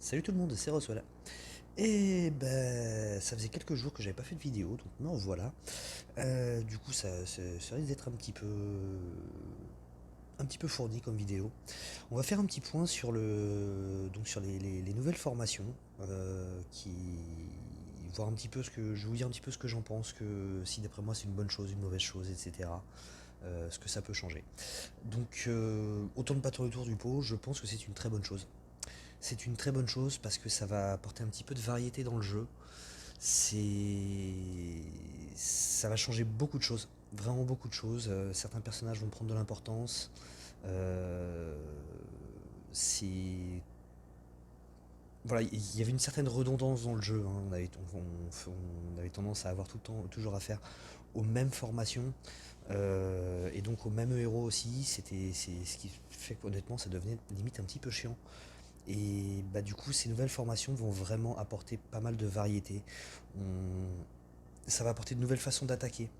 Salut tout le monde, c'est Roswell. Et ben, ça faisait quelques jours que j'avais pas fait de vidéo, donc me revoilà. Du coup, ça risque d'être un petit peu fourni comme vidéo. On va faire un petit point sur sur les nouvelles formations, voir un petit peu je vais vous dire un petit peu ce que j'en pense, que si d'après moi c'est une bonne chose, une mauvaise chose, etc. Ce que ça peut changer. Donc, autant de pas tourner autour du pot, je pense que c'est une très bonne chose. C'est une très bonne chose parce que ça va apporter un petit peu de variété dans le jeu. Ça va changer beaucoup de choses, vraiment beaucoup de choses. Certains personnages vont prendre de l'importance. Euh, c'est Voilà, il y avait une certaine redondance dans le jeu, hein. On avait tendance à avoir tout le temps, toujours affaire aux mêmes formations et donc aux mêmes héros aussi. C'est ce qui fait qu'honnêtement, ça devenait limite un petit peu chiant. Et bah, du coup, ces nouvelles formations vont vraiment apporter pas mal de variété. Ça va apporter de nouvelles façons d'attaquer,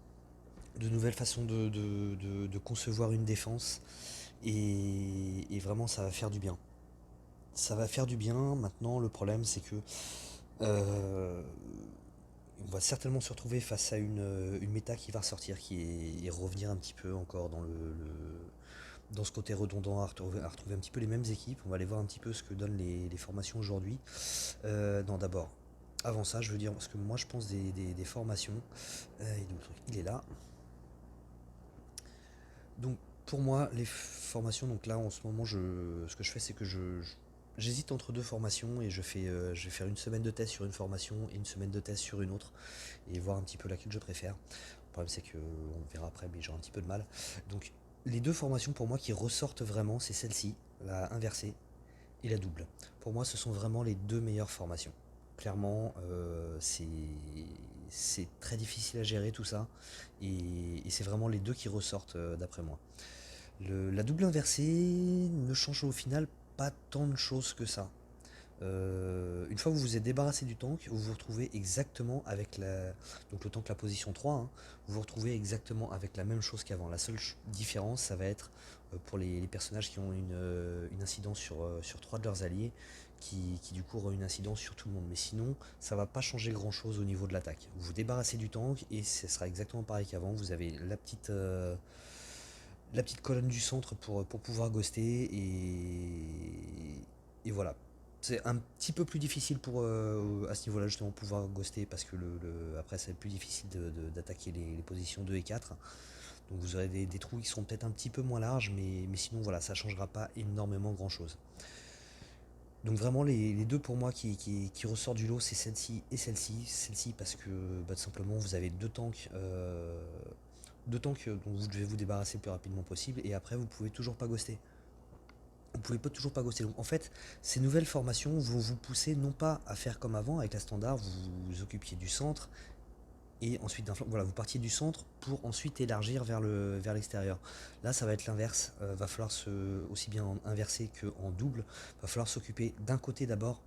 de nouvelles façons de concevoir une défense. Et vraiment, ça va faire du bien. Ça va faire du bien. Maintenant, le problème, c'est que euh, on va certainement se retrouver face à une méta qui va ressortir, et revenir un petit peu encore dans ce côté redondant, à retrouver un petit peu les mêmes équipes. On va aller voir un petit peu ce que donnent les formations aujourd'hui. Non, d'abord, avant ça, je veux dire ce que moi je pense des formations. Il est là. Donc, pour moi, les formations, donc là en ce moment, ce que je fais, c'est que j'hésite entre deux formations et je vais faire une semaine de test sur une formation et une semaine de test sur une autre et voir un petit peu laquelle je préfère. Le problème, c'est que on verra après, mais j'ai un petit peu de mal. Donc, les deux formations pour moi qui ressortent vraiment, c'est celle-ci, la inversée et la double. Pour moi, ce sont vraiment les deux meilleures formations. Clairement, c'est très difficile à gérer tout ça, et c'est vraiment les deux qui ressortent d'après moi. La double inversée ne change au final pas tant de choses que ça. Une fois que vous vous êtes débarrassé du tank, vous vous retrouvez exactement avec donc le tank, la position 3, hein, vous vous retrouvez exactement avec la même chose qu'avant. La seule différence, ça va être pour les personnages qui ont une incidence sur 3 de leurs alliés, qui du coup auront une incidence sur tout le monde. Mais sinon, ça va pas changer grand chose au niveau de l'attaque. Vous vous débarrassez du tank et ce sera exactement pareil qu'avant. Vous avez la petite colonne du centre pour pouvoir ghoster, et voilà. C'est un petit peu plus difficile à ce niveau-là, justement, pouvoir ghoster, parce que après c'est plus difficile d'attaquer les positions 2 et 4. Donc vous aurez des trous qui seront peut-être un petit peu moins larges, mais sinon voilà, ça changera pas énormément grand-chose. Donc vraiment les deux pour moi qui ressortent du lot, c'est celle-ci et celle-ci. Celle-ci parce que bah, tout simplement vous avez deux tanks dont vous devez vous débarrasser le plus rapidement possible, et après vous pouvez toujours pas ghoster. Vous pouvez pas toujours pas ghoster. Donc en fait, ces nouvelles formations vont vous pousser non pas à faire comme avant avec la standard, vous vous occupiez du centre et ensuite d'un flanc. Voilà, vous partiez du centre pour ensuite élargir vers l'extérieur. Là, ça va être l'inverse. Va falloir aussi bien en inversé qu'en double, va falloir s'occuper d'un côté d'abord,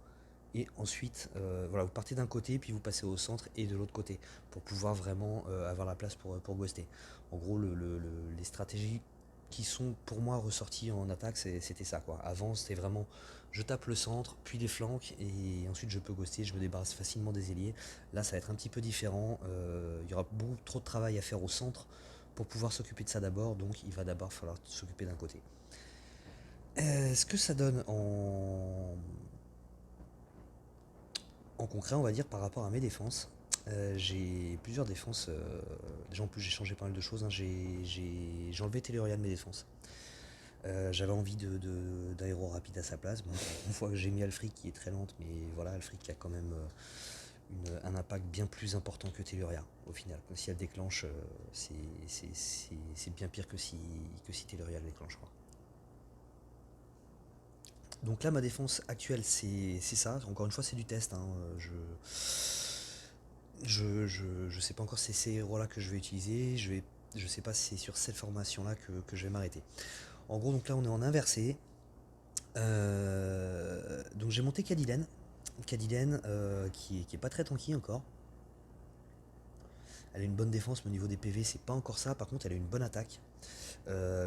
et ensuite, voilà, vous partez d'un côté, puis vous passez au centre et de l'autre côté, pour pouvoir vraiment avoir la place pour ghoster. En gros, les stratégies qui sont pour moi ressorties en attaque, c'était ça, quoi. Avant, c'était vraiment je tape le centre, puis les flancs, et ensuite je peux ghoster, je me débarrasse facilement des ailiers. Là, ça va être un petit peu différent. Il y aura beaucoup trop de travail à faire au centre pour pouvoir s'occuper de ça d'abord, donc il va d'abord falloir s'occuper d'un côté. Ce que ça donne en concret, on va dire, par rapport à mes défenses, j'ai plusieurs défenses. Déjà, en plus, j'ai changé pas mal de choses, hein. J'ai enlevé Telluria de mes défenses. J'avais envie d'un héros rapide à sa place. Bon, une fois que j'ai mis Alfric, qui est très lente, mais voilà, Alfric a quand même un impact bien plus important que Telluria au final. Si elle déclenche, c'est bien pire que si Telluria le déclenche, quoi. Donc là, ma défense actuelle, c'est ça. Encore une fois, c'est du test, hein. Je sais pas encore si c'est ces héros-là que je vais utiliser. Je sais pas si c'est sur cette formation-là que je vais m'arrêter. En gros, donc là, on est en inversé. Donc j'ai monté Cadilène. Cadilène qui est pas très tanky encore. Elle a une bonne défense, mais au niveau des PV, c'est pas encore ça. Par contre, elle a une bonne attaque.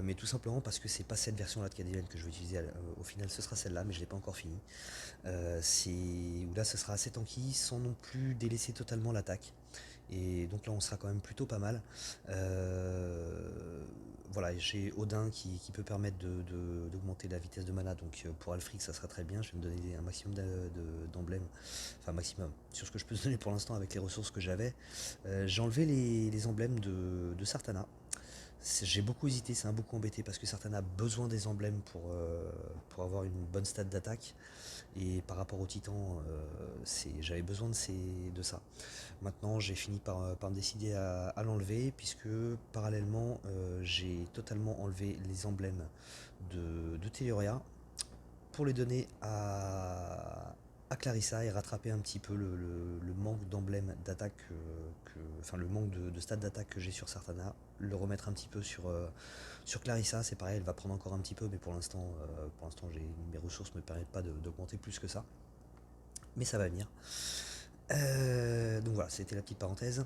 Mais tout simplement parce que c'est pas cette version là de Cadillac que je vais utiliser. Au final, ce sera celle-là, mais je l'ai pas encore fini. Où là, ce sera assez tanky sans non plus délaisser totalement l'attaque. Et donc là, on sera quand même plutôt pas mal. Voilà, j'ai Odin qui peut permettre d'augmenter la vitesse de mana. Donc pour Alfric, ça sera très bien. Je vais me donner un maximum d'emblèmes. Enfin, maximum. Sur ce que je peux se donner pour l'instant avec les ressources que j'avais. J'ai enlevé les emblèmes de Sartana. J'ai beaucoup hésité, ça m'a beaucoup embêté parce que Sartana a besoin des emblèmes pour avoir une bonne stat d'attaque. Et par rapport au titan, j'avais besoin de ça. Maintenant, j'ai fini par me décider à l'enlever, puisque parallèlement, j'ai totalement enlevé les emblèmes de Teleria pour les donner à Clarissa et rattraper un petit peu le manque d'emblèmes d'attaque, enfin le manque de stats d'attaque que j'ai sur Sartana, le remettre un petit peu sur Clarissa. C'est pareil, elle va prendre encore un petit peu, mais pour l'instant, mes ressources ne me permettent pas d'augmenter plus que ça. Mais ça va venir. Donc voilà, c'était la petite parenthèse.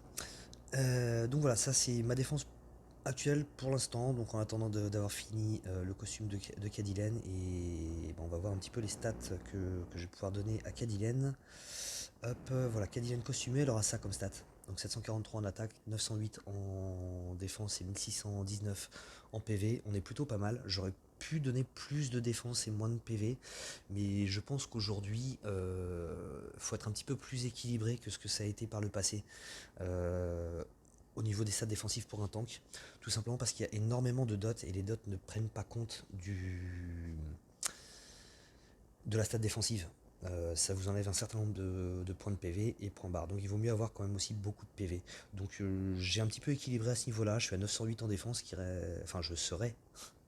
Donc voilà, ça c'est ma défense actuelle pour l'instant. Donc en attendant d'avoir fini le costume de Cadillac, et on va voir un petit peu les stats que je vais pouvoir donner à Cadillac. Hop, voilà, Cadillac costumé, elle aura ça comme stat. Donc 743 en attaque, 908 en défense et 1619 en PV. On est plutôt pas mal. J'aurais pu donner plus de défense et moins de PV, mais je pense qu'aujourd'hui, faut être un petit peu plus équilibré que ce que ça a été par le passé. Au niveau des stats défensifs pour un tank, tout simplement parce qu'il y a énormément de dots et les dots ne prennent pas compte de la stat défensive. Ça vous enlève un certain nombre de points de PV et points barres. Donc il vaut mieux avoir quand même aussi beaucoup de PV. Donc j'ai un petit peu équilibré à ce niveau-là. Je suis à 908 en défense, enfin je serai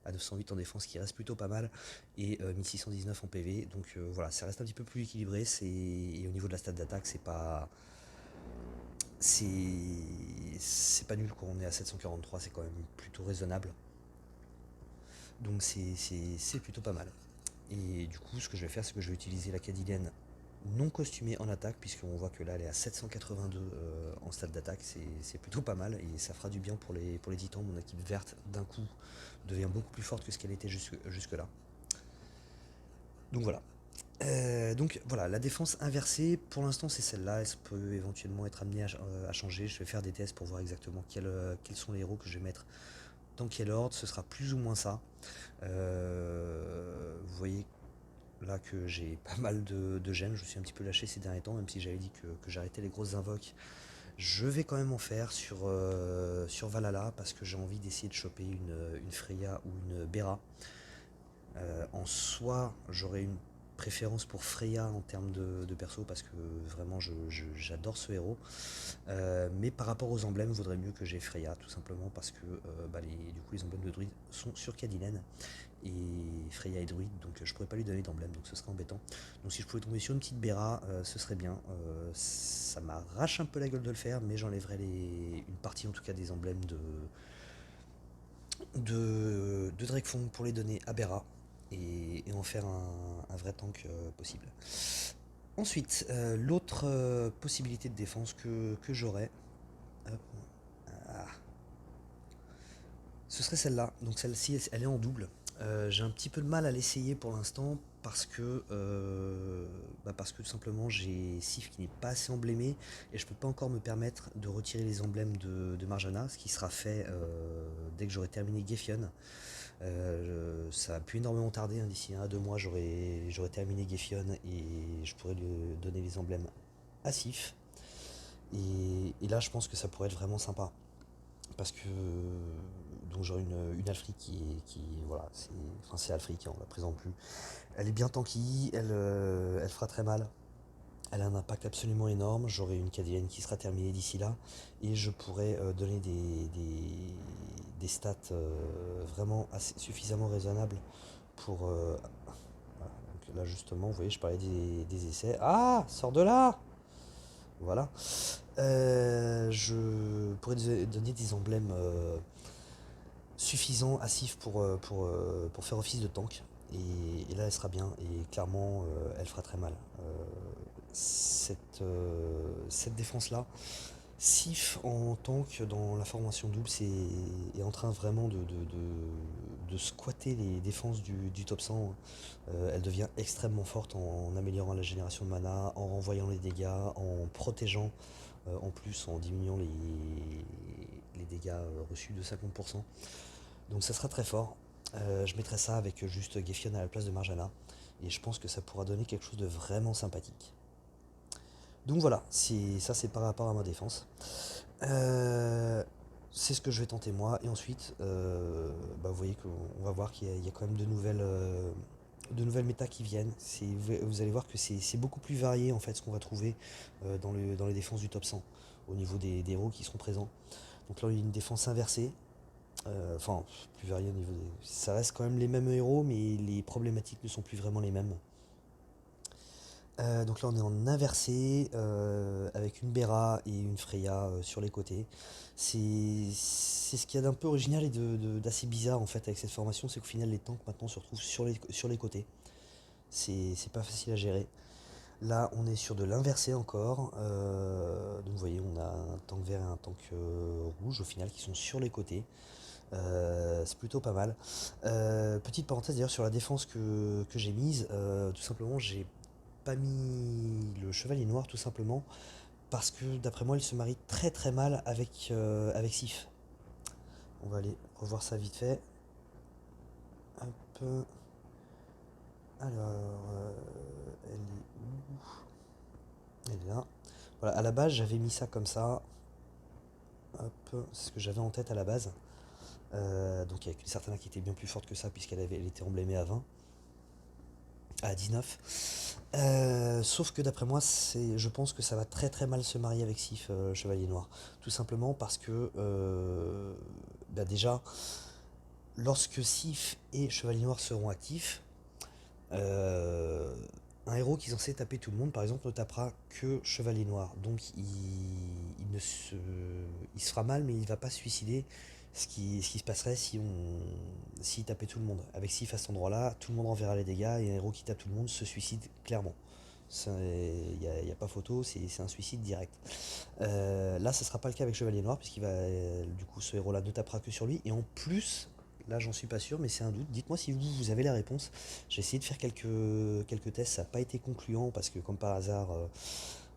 à 908 en défense, qui reste plutôt pas mal, et 1619 en PV. Donc voilà, ça reste un petit peu plus équilibré. Et au niveau de la stat d'attaque, c'est pas nul quand on est à 743, c'est quand même plutôt raisonnable. Donc c'est plutôt pas mal. Et du coup, ce que je vais faire, c'est que je vais utiliser la Cadillac non costumée en attaque, puisqu'on voit que là, elle est à 782 en stade d'attaque. C'est plutôt pas mal, et ça fera du bien pour les titans. Mon équipe verte, d'un coup, devient beaucoup plus forte que ce qu'elle était jusque-là. Donc voilà. Donc voilà, la défense inversée, pour l'instant c'est celle-là, elle peut éventuellement être amenée à changer. Je vais faire des tests pour voir exactement quels sont les héros que je vais mettre dans quel ordre. Ce sera plus ou moins ça. Vous voyez là que j'ai pas mal de gemmes, je suis un petit peu lâché ces derniers temps, même si j'avais dit que j'arrêtais les grosses invoques. Je vais quand même en faire sur Valhalla, parce que j'ai envie d'essayer de choper une Freya ou une Bera. En soi, j'aurais une préférence pour Freya en termes de perso, parce que vraiment j'adore ce héros. Mais par rapport aux emblèmes, il vaudrait mieux que j'ai Freya, tout simplement parce que du coup les emblèmes de druide sont sur Cadillac, et Freya est druide, donc je pourrais pas lui donner d'emblème, donc ce serait embêtant. Donc si je pouvais tomber sur une petite Bera, ce serait bien. Ça m'arrache un peu la gueule de le faire, mais j'enlèverai une partie en tout cas des emblèmes de Drakefang pour les donner à Bera, et en faire un vrai tank possible. Ensuite, l'autre possibilité de défense que j'aurais, ce serait celle-là. Donc celle-ci, elle est en double. J'ai un petit peu de mal à l'essayer pour l'instant, parce que tout simplement j'ai Sif qui n'est pas assez emblémé, et je peux pas encore me permettre de retirer les emblèmes de Marjana, ce qui sera fait dès que j'aurai terminé Gefion. Ça a pu énormément tarder, hein. D'ici 1 à 2 mois j'aurai terminé Gefion, et je pourrais lui donner les emblèmes à Sif. Et là je pense que ça pourrait être vraiment sympa, parce que donc j'aurai une Alfric voilà, c'est Alfric, hein, on la présente plus. Elle est bien tanky, elle fera très mal. Elle a un impact absolument énorme. J'aurai une Cadillac qui sera terminée d'ici là, et je pourrai donner des stats vraiment suffisamment raisonnables pour. Voilà. Donc là justement, vous voyez, je parlais des essais. Ah, sors de là! Voilà. Je pourrais donner des emblèmes suffisants à Sif pour faire office de tank. Et là, elle sera bien. Et clairement, elle fera très mal. Cette défense-là, Sif en tank dans la formation double est en train vraiment de squatter les défenses du top 100. Elle devient extrêmement forte en améliorant la génération de mana, en renvoyant les dégâts, en protégeant en plus en diminuant les dégâts reçus de 50%. Donc ça sera très fort. Je mettrai ça avec juste Gefion à la place de Marjana. Et je pense que ça pourra donner quelque chose de vraiment sympathique. Donc voilà, ça c'est par rapport à ma défense. Euh, c'est ce que je vais tenter moi. Et ensuite, vous voyez qu'on va voir qu'il y a quand même de nouvelles méta qui viennent. Vous allez voir que c'est beaucoup plus varié en fait ce qu'on va trouver dans les défenses du top 100 au niveau des héros qui seront présents. Donc là, il y a une défense inversée. Enfin, plus varié au niveau des. Ça reste quand même les mêmes héros, mais les problématiques ne sont plus vraiment les mêmes. Donc là on est en inversé avec une Bera et une Freya sur les côtés. C'est ce qu'il y a d'un peu original et d'assez bizarre en fait avec cette formation, c'est qu'au final les tanks maintenant se retrouvent sur les côtés. C'est pas facile à gérer. Là on est sur de l'inversé encore. Donc vous voyez on a un tank vert et un tank rouge au final qui sont sur les côtés. C'est plutôt pas mal. Petite parenthèse d'ailleurs sur la défense que j'ai mise, tout simplement j'ai pas mis le chevalier noir tout simplement parce que d'après moi il se marie très très mal avec Sif. On va aller revoir ça vite fait. Hop. Alors, elle est où? Elle est là. Voilà, à la base j'avais mis ça comme ça. Hop, c'est ce que j'avais en tête à la base. Donc avec une certaine qui était bien plus forte que ça elle était emblémée à 20. À 19. Sauf que d'après moi, je pense que ça va très très mal se marier avec Sif, Chevalier Noir. Tout simplement parce que, déjà, lorsque Sif et Chevalier Noir seront actifs, euh, un héros qui est censé taper tout le monde, par exemple, ne tapera que Chevalier Noir. Donc il se fera mal, mais il ne va pas se suicider. Ce qui se passerait s'il tapait tout le monde. Avec Sif à cet endroit-là, tout le monde enverra les dégâts et un héros qui tape tout le monde se suicide clairement. Il n'y a pas photo, c'est un suicide direct. Là, ce ne sera pas le cas avec Chevalier Noir, puisqu'il va, du coup, ce héros-là ne tapera que sur lui. Et en plus, là, j'en suis pas sûr, mais c'est un doute. Dites-moi si vous avez la réponse. J'ai essayé de faire quelques tests, ça n'a pas été concluant, parce que, comme par hasard,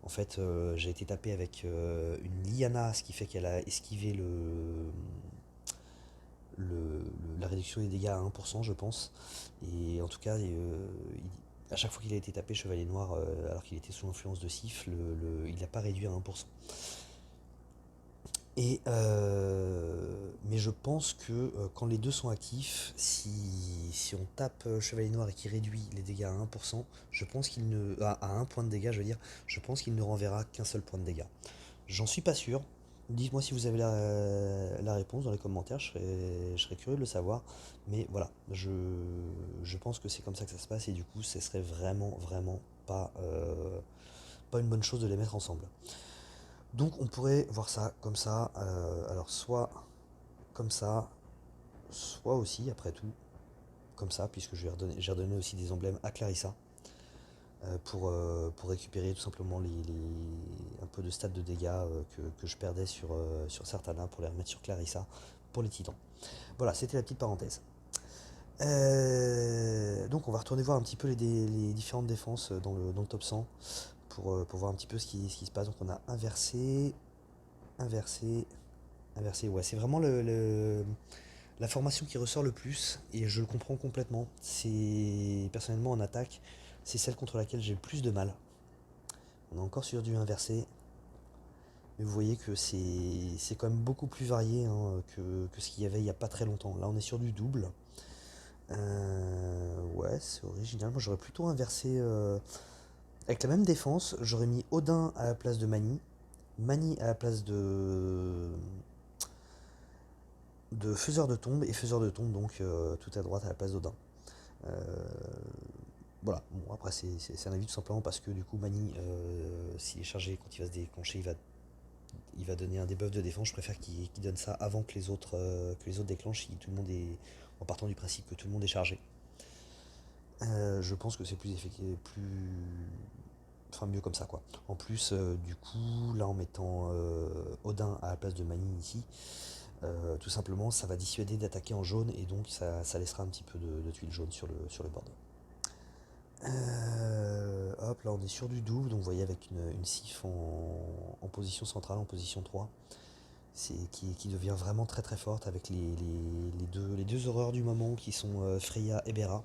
en fait, j'ai été tapé avec une Liana, ce qui fait qu'elle a esquivé la réduction des dégâts à 1%, je pense. Et en tout cas, à chaque fois qu'il a été tapé Chevalier Noir, alors qu'il était sous l'influence de Sif, il n'a pas réduit à 1%. Mais je pense que quand les deux sont actifs, si on tape Chevalier Noir et qu'il réduit les dégâts à 1%, je pense qu'il ne. À 1 point de dégâts, je veux dire, je pense qu'il ne renverra qu'un seul point de dégâts. J'en suis pas sûr. Dites-moi si vous avez la réponse dans les commentaires, je serais curieux de le savoir. Mais voilà, je pense que c'est comme ça que ça se passe et du coup, ce serait vraiment, vraiment pas une bonne chose de les mettre ensemble. Donc on pourrait voir ça comme ça, alors soit comme ça, soit aussi, après tout, comme ça, puisque j'ai redonné aussi des emblèmes à Clarissa, pour récupérer tout simplement un peu de stats de dégâts que je perdais sur Certana, pour les remettre sur Clarissa, pour les titans. Voilà, c'était la petite parenthèse. Donc on va retourner voir un petit peu les différentes défenses dans le top 100, pour voir un petit peu ce qui se passe. Donc on a inversé, inversé, inversé. Ouais, c'est vraiment la formation qui ressort le plus et je le comprends complètement. C'est personnellement en attaque, c'est celle contre laquelle j'ai le plus de mal. On est encore sur du inversé, mais vous voyez que c'est quand même beaucoup plus varié hein, que ce qu'il y avait il n'y a pas très longtemps. Là, on est sur du double. Ouais, c'est original. Moi, j'aurais plutôt inversé avec la même défense. J'aurais mis Odin à la place de Mani, Mani à la place de faiseur de tombe et faiseur de tombe donc tout à droite à la place d'Odin. Euh, voilà, bon, après c'est un avis tout simplement parce que du coup Mani, s'il est chargé quand il va se déclencher, il va donner un debuff de défense. Je préfère qu'il donne ça avant que les autres déclenchent, si tout le monde est en partant du principe que tout le monde est chargé. Je pense que c'est plus effectif, enfin mieux comme ça quoi. En plus, du coup, là en mettant Odin à la place de Manning ici, tout simplement ça va dissuader d'attaquer en jaune et donc ça laissera un petit peu de tuiles jaunes sur le board. Hop, là on est sur du double, donc vous voyez avec une sif en position centrale, en position 3, qui devient vraiment très très forte avec les deux horreurs du moment qui sont Freya et Bera.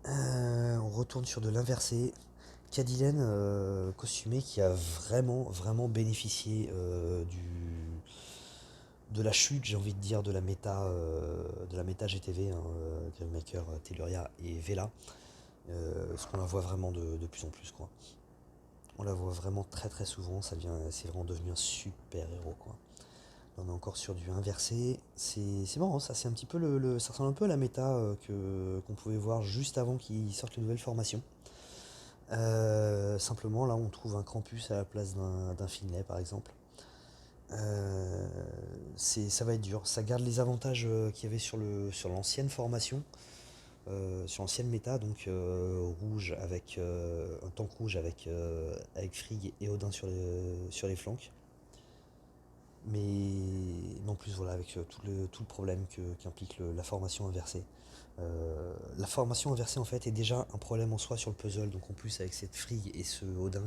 On retourne sur de l'inversé. Cadillac costumé qui a vraiment vraiment bénéficié de la chute, j'ai envie de dire, de la méta GTV, hein, Gravemaker, Telluria et Vela. Parce qu'on la voit vraiment de plus en plus quoi. On la voit vraiment très très souvent, c'est vraiment devenu un super héros quoi. Là, on est encore sur du inversé. C'est marrant ça, c'est un petit peu ça ressemble un peu à la méta qu'on pouvait voir juste avant qu'ils sortent les nouvelles formations. Simplement là on trouve un Krampus à la place d'un Finlay par exemple. Ça va être dur. Ça garde les avantages qu'il y avait sur l'ancienne formation, sur l'ancienne méta, donc rouge avec un tank rouge avec Frigg et Odin sur les flancs. Mais en plus voilà avec tout le problème qu'implique la formation inversée. La formation inversée en fait est déjà un problème en soi sur le puzzle, donc en plus avec cette Frigg et ce Odin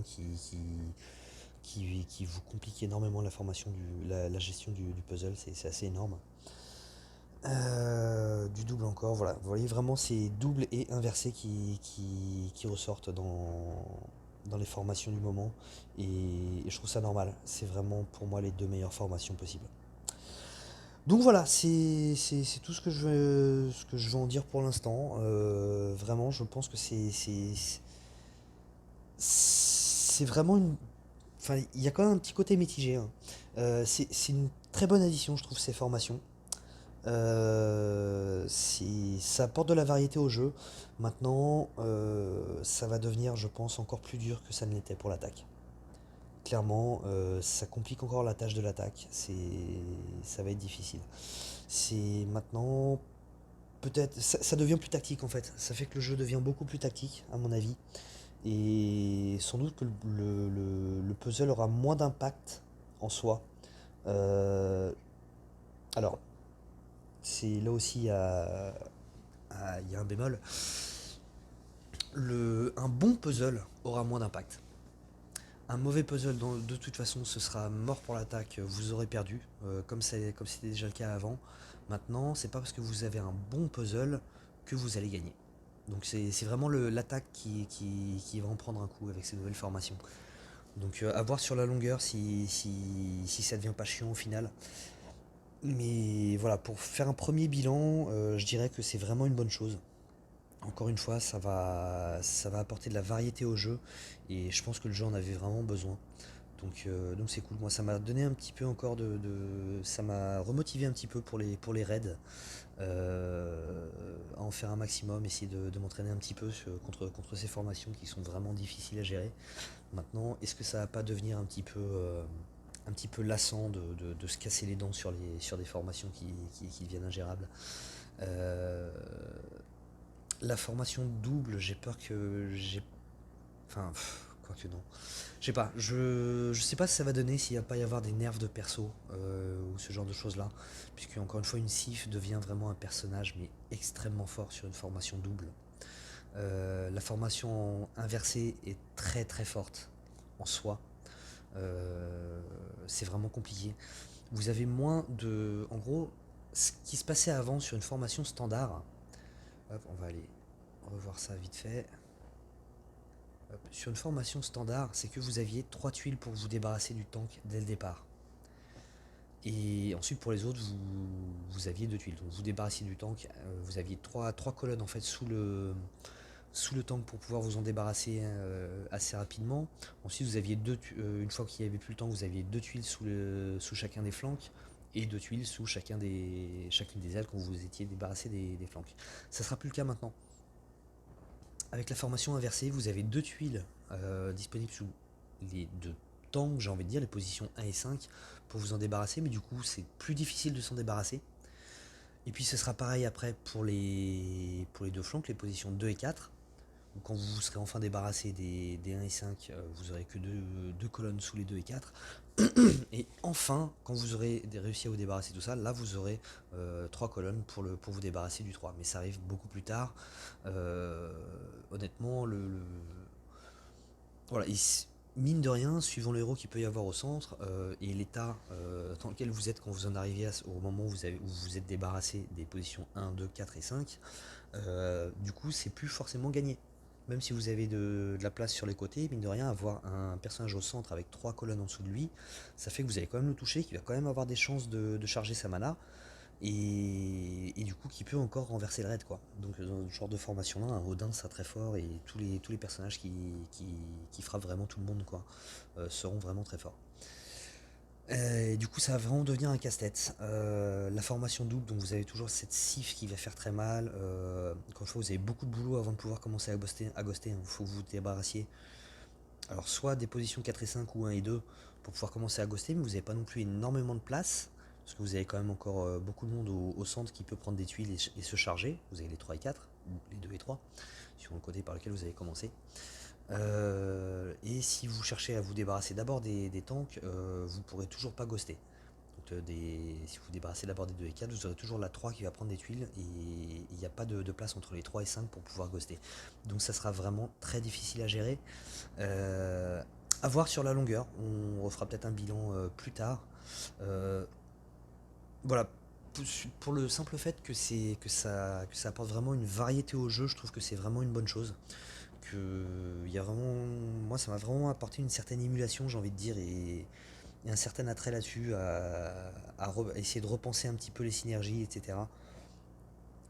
qui vous complique énormément la formation la gestion du puzzle, c'est assez énorme. Du double encore, voilà. Vous voyez vraiment ces doubles et inversés qui ressortent dans les formations du moment. Et je trouve ça normal. C'est vraiment pour moi les deux meilleures formations possibles. Donc voilà, c'est tout ce que je veux en dire pour l'instant. Vraiment, je pense que c'est vraiment une. Enfin, il y a quand même un petit côté mitigé, hein. C'est une très bonne addition, je trouve, ces formations. Ça apporte de la variété au jeu. Maintenant, ça va devenir, je pense, encore plus dur que ça ne l'était pour l'attaque. Clairement, ça complique encore la tâche de l'attaque. Ça va être difficile. C'est maintenant, peut-être, ça devient plus tactique en fait. Ça fait que le jeu devient beaucoup plus tactique, à mon avis. Et sans doute que le puzzle aura moins d'impact en soi. Euh, alors, c'est là aussi il y a un bémol. Un bon puzzle aura moins d'impact. Un mauvais puzzle, de toute façon, ce sera mort pour l'attaque, vous aurez perdu, comme c'était déjà le cas avant. Maintenant, c'est pas parce que vous avez un bon puzzle que vous allez gagner. Donc c'est vraiment l'attaque qui va en prendre un coup avec ces nouvelles formations. Donc à voir sur la longueur si ça devient pas chiant au final. Mais voilà, pour faire un premier bilan, je dirais que c'est vraiment une bonne chose. Encore une fois, ça va apporter de la variété au jeu et je pense que le jeu en avait vraiment besoin. Donc c'est cool. Moi, ça m'a donné un petit peu encore ça m'a remotivé un petit peu pour les raids, à en faire un maximum, essayer de m'entraîner un petit peu contre ces formations qui sont vraiment difficiles à gérer. Maintenant, est-ce que ça va pas devenir un petit peu lassant de se casser les dents sur des formations qui deviennent ingérables. Euh, la formation double, j'ai peur que j'ai. Enfin, quoi que non. Je sais pas, je sais pas si ça va donner s'il va pas y avoir des nerfs de perso ou ce genre de choses là. Puisque, encore une fois, une Sif devient vraiment un personnage, mais extrêmement fort sur une formation double. La formation inversée est très très forte en soi. C'est vraiment compliqué. Vous avez moins de. En gros, ce qui se passait avant sur une formation standard. Hop, on va aller revoir ça vite fait. Hop, sur une formation standard, c'est que vous aviez 3 tuiles pour vous débarrasser du tank dès le départ. Et ensuite pour les autres, vous aviez 2 tuiles. Donc vous débarrassiez du tank, vous aviez 3 colonnes en fait sous le tank pour pouvoir vous en débarrasser assez rapidement. Ensuite vous aviez une fois qu'il n'y avait plus le tank, vous aviez 2 tuiles sous chacun des flancs et 2 tuiles sous chacune des ailes quand vous étiez débarrassé des flancs. Ça sera plus le cas maintenant. Avec la formation inversée, vous avez 2 tuiles disponibles sous les 2 tanks, j'ai envie de dire, les positions 1 et 5, pour vous en débarrasser, mais du coup c'est plus difficile de s'en débarrasser. Et puis ce sera pareil après pour les 2 flancs, les positions 2 et 4. Quand vous vous serez enfin débarrassé des 1 et 5, vous aurez que deux colonnes sous les 2 et 4. Et enfin, quand vous aurez réussi à vous débarrasser de tout ça, là vous aurez 3 colonnes pour vous débarrasser du 3. Mais ça arrive beaucoup plus tard. Euh, Honnêtement, voilà, mine de rien, suivant le héros qu'il peut y avoir au centre et l'état dans lequel vous êtes quand vous en arrivez au moment où où vous vous êtes débarrassé des positions 1, 2, 4 et 5, du coup c'est plus forcément gagné. Même si vous avez de la place sur les côtés, mine de rien, avoir un personnage au centre avec 3 colonnes en dessous de lui, ça fait que vous allez quand même le toucher, qu'il va quand même avoir des chances de charger sa mana, et du coup qui peut encore renverser le raid, quoi. Donc dans ce genre de formation là, un Odin sera très fort, et tous les personnages qui frappent vraiment tout le monde, quoi, seront vraiment très forts. Et du coup ça va vraiment devenir un casse-tête. La formation double, donc vous avez toujours cette sif qui va faire très mal. Encore une fois, vous avez beaucoup de boulot avant de pouvoir commencer à ghoster, hein. Il faut que vous vous débarrassiez, alors soit des positions 4 et 5 ou 1 et 2 pour pouvoir commencer à ghoster, mais vous n'avez pas non plus énormément de place, parce que vous avez quand même encore beaucoup de monde au centre qui peut prendre des tuiles et se charger. Vous avez les 3 et 4, ou les 2 et 3, sur le côté par lequel vous avez commencé. Et si vous cherchez à vous débarrasser d'abord des tanks, vous pourrez toujours pas ghoster. Donc, si vous vous débarrassez d'abord des 2 et 4, vous aurez toujours la 3 qui va prendre des tuiles, et il n'y a pas de place entre les 3 et 5 pour pouvoir ghoster. Donc ça sera vraiment très difficile à gérer. Euh, à voir sur la longueur, on refera peut-être un bilan plus tard. Euh, voilà, pour le simple fait que ça apporte vraiment une variété au jeu, je trouve que c'est vraiment une bonne chose. Il y a vraiment, moi ça m'a vraiment apporté une certaine émulation, j'ai envie de dire, et un certain attrait là-dessus à essayer de repenser un petit peu les synergies, etc.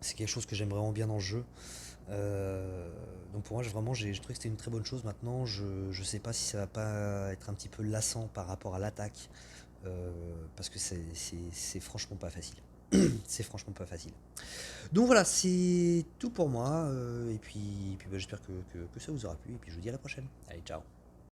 C'est quelque chose que j'aime vraiment bien dans le jeu. Donc pour moi, vraiment, j'ai trouvé que c'était une très bonne chose. Maintenant, je sais pas si ça va pas être un petit peu lassant par rapport à l'attaque, parce que c'est franchement pas facile. C'est franchement pas facile. Donc voilà, c'est tout pour moi. Et puis bah, j'espère que ça vous aura plu. Et puis je vous dis à la prochaine. Allez, ciao.